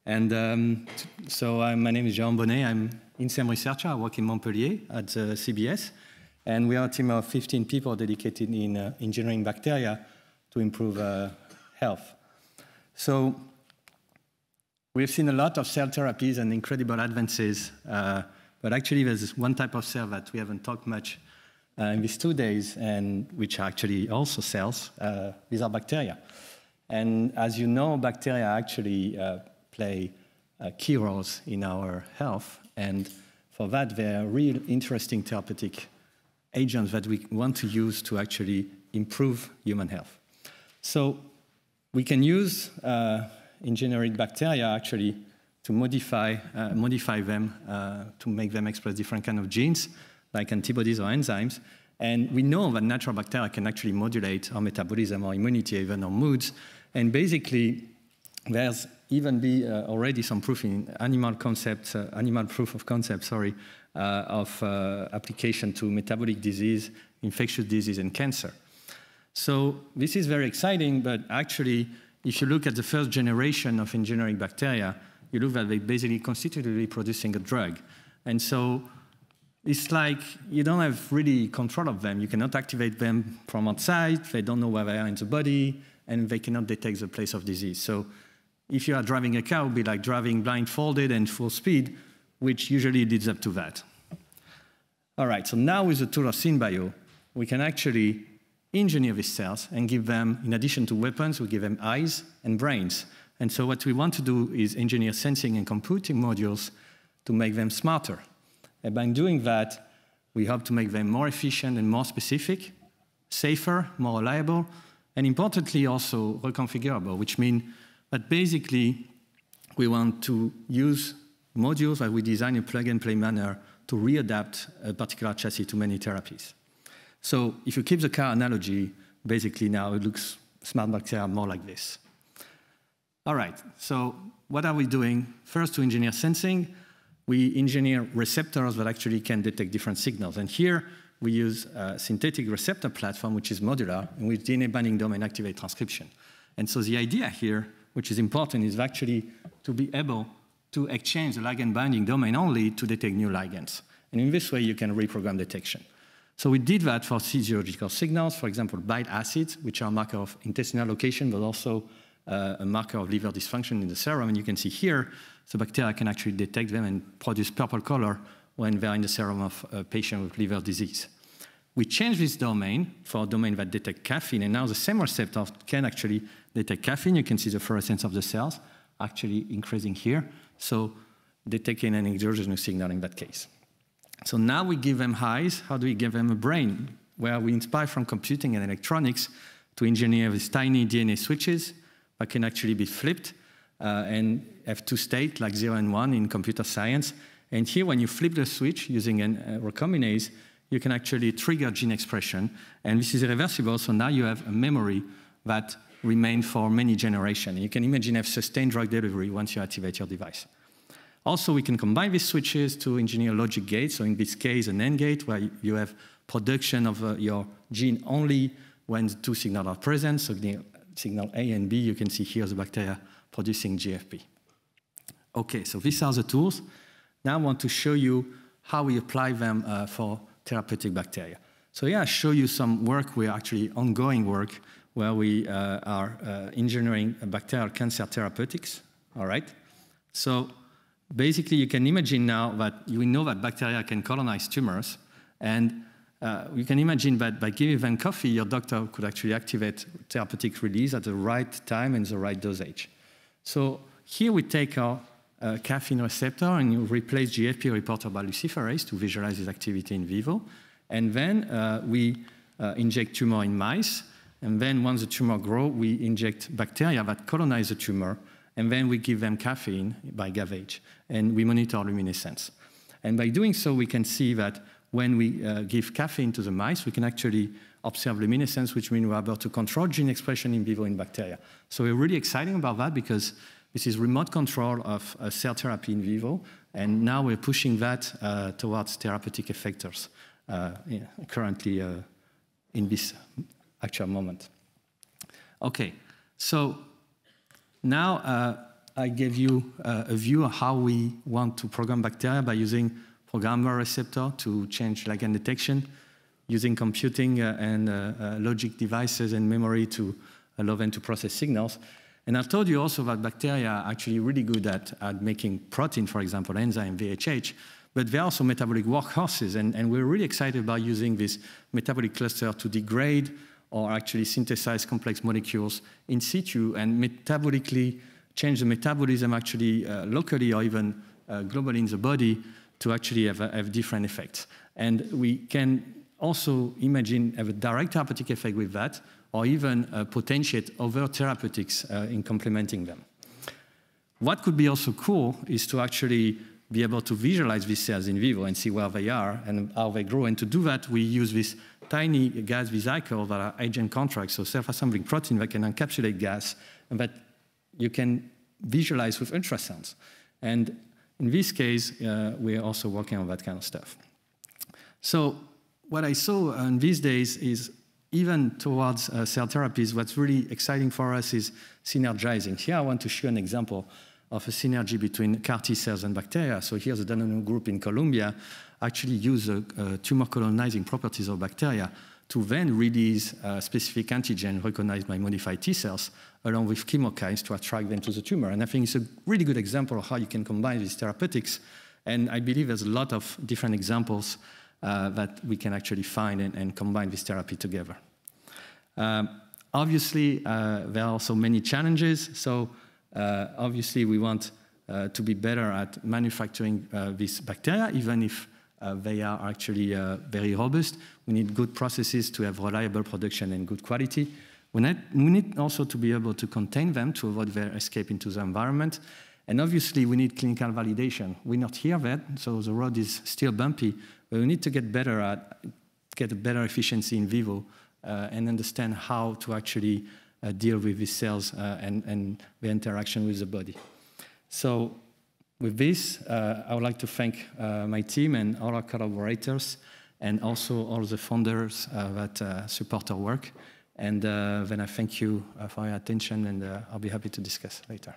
And my name is Jerome Bonnet. I'm INSERM researcher. I work in Montpellier at CBS. And we are a team of 15 people dedicated in engineering bacteria to improve health. So we've seen a lot of cell therapies and incredible advances. But actually, there's one type of cell that we haven't talked much in these 2 days, and which are actually also cells. These are bacteria. And as you know, bacteria actually play key roles in our health. And for that, they're real interesting therapeutic agents that we want to use to actually improve human health. So we can use engineered bacteria actually to modify them, to make them express different kinds of genes, like antibodies or enzymes. And we know that natural bacteria can actually modulate our metabolism, our immunity, even our moods. And basically, there's even already some proof in animal proof of concept, of application to metabolic disease, infectious disease, and cancer. So this is very exciting, but actually, if you look at the first generation of engineering bacteria, you look that they basically constitutively producing a drug. And so it's like you don't have really control of them. You cannot activate them from outside. They don't know where they are in the body, and they cannot detect the place of disease. So if you are driving a car, it would be like driving blindfolded and full speed, which usually leads up to that. All right, so now with the tool of SynBio, we can actually engineer these cells and give them, in addition to weapons, we give them eyes and brains. And so what we want to do is engineer sensing and computing modules to make them smarter. And by doing that, we hope to make them more efficient and more specific, safer, more reliable, and importantly also reconfigurable, which means that basically we want to use modules that we design in a plug-and-play manner to readapt a particular chassis to many therapies. So if you keep the car analogy, basically now it looks smart bacteria more like this. All right, so what are we doing? First, to engineer sensing, we engineer receptors that actually can detect different signals. And here we use a synthetic receptor platform, which is modular, and with DNA binding domain activate transcription. And so the idea here, which is important, is actually to be able to exchange the ligand binding domain only to detect new ligands. And in this way, you can reprogram detection. So we did that for physiological signals, for example, bile acids, which are a marker of intestinal location, but also a marker of liver dysfunction in the serum. And you can see here, the bacteria can actually detect them and produce purple color when they're in the serum of a patient with liver disease. We changed this domain for a domain that detects caffeine, and now the same receptor can actually detect caffeine. You can see the fluorescence of the cells actually increasing here, so detecting an exogenous signal in that case. So now we give them eyes. How do we give them a brain? Where we inspire from computing and electronics to engineer these tiny DNA switches that can actually be flipped and have two states, like 0 and 1 in computer science. And here, when you flip the switch using a recombinase, you can actually trigger gene expression. And this is irreversible, so now you have a memory that remains for many generations. You can imagine have sustained drug delivery once you activate your device. Also, we can combine these switches to engineer logic gates. So in this case, an AND gate, where you have production of your gene only when the two signals are present. So the signal A and B, you can see here the bacteria producing GFP. OK, so these are the tools. Now I want to show you how we apply them for therapeutic bacteria. So here I show you some work, actually ongoing work, where we are engineering bacterial cancer therapeutics. All right? So basically, you can imagine now that we know that bacteria can colonize tumors. And you can imagine that by giving them coffee, your doctor could actually activate therapeutic release at the right time and the right dosage. So here we take our caffeine receptor and you replace GFP reporter by luciferase to visualize its activity in vivo. And then we inject tumor in mice. And then once the tumor grows, we inject bacteria that colonize the tumor. And then we give them caffeine by gavage. And we monitor luminescence. And by doing so, we can see that when we give caffeine to the mice, we can actually observe luminescence, which means we're able to control gene expression in vivo in bacteria. So we're really excited about that because this is remote control of cell therapy in vivo. And now we're pushing that towards therapeutic effectors currently in this actual moment. OK, so now I gave you a view of how we want to program bacteria by using programmer receptor to change ligand detection, using computing and logic devices and memory to allow them to process signals. And I told you also that bacteria are actually really good at making protein, for example, enzyme, VHH, but they're also metabolic workhorses, and we're really excited about using this metabolic cluster to degrade or actually synthesize complex molecules in situ and metabolically change the metabolism actually locally or even globally in the body to actually have different effects. And we can also imagine have a direct therapeutic effect with that, or even potentiate other therapeutics in complementing them. What could be also cool is to actually be able to visualize these cells in vivo and see where they are and how they grow. And to do that, we use this tiny gas vesicles that are agent contracts, so self-assembling protein that can encapsulate gas and that you can visualize with ultrasounds. And in this case, we're also working on that kind of stuff. So what I saw in these days is even towards cell therapies, what's really exciting for us is synergizing. Here I want to show an example of a synergy between CAR T cells and bacteria. So here's a Danone group in Colombia actually use tumor colonizing properties of bacteria to then release specific antigen recognized by modified T cells along with chemokines to attract them to the tumor. And I think it's a really good example of how you can combine these therapeutics. And I believe there's a lot of different examples that we can actually find and combine this therapy together. Obviously, there are also many challenges. So obviously, we want to be better at manufacturing these bacteria, even if they are actually very robust. We need good processes to have reliable production and good quality. We need also to be able to contain them to avoid their escape into the environment. And obviously, we need clinical validation. We're not here yet, so the road is still bumpy. But we need to get better at get a better efficiency in vivo and understand how to actually deal with these cells and the interaction with the body. So with this, I would like to thank my team and all our collaborators and also all the founders that support our work. And then I thank you for your attention, and I'll be happy to discuss later.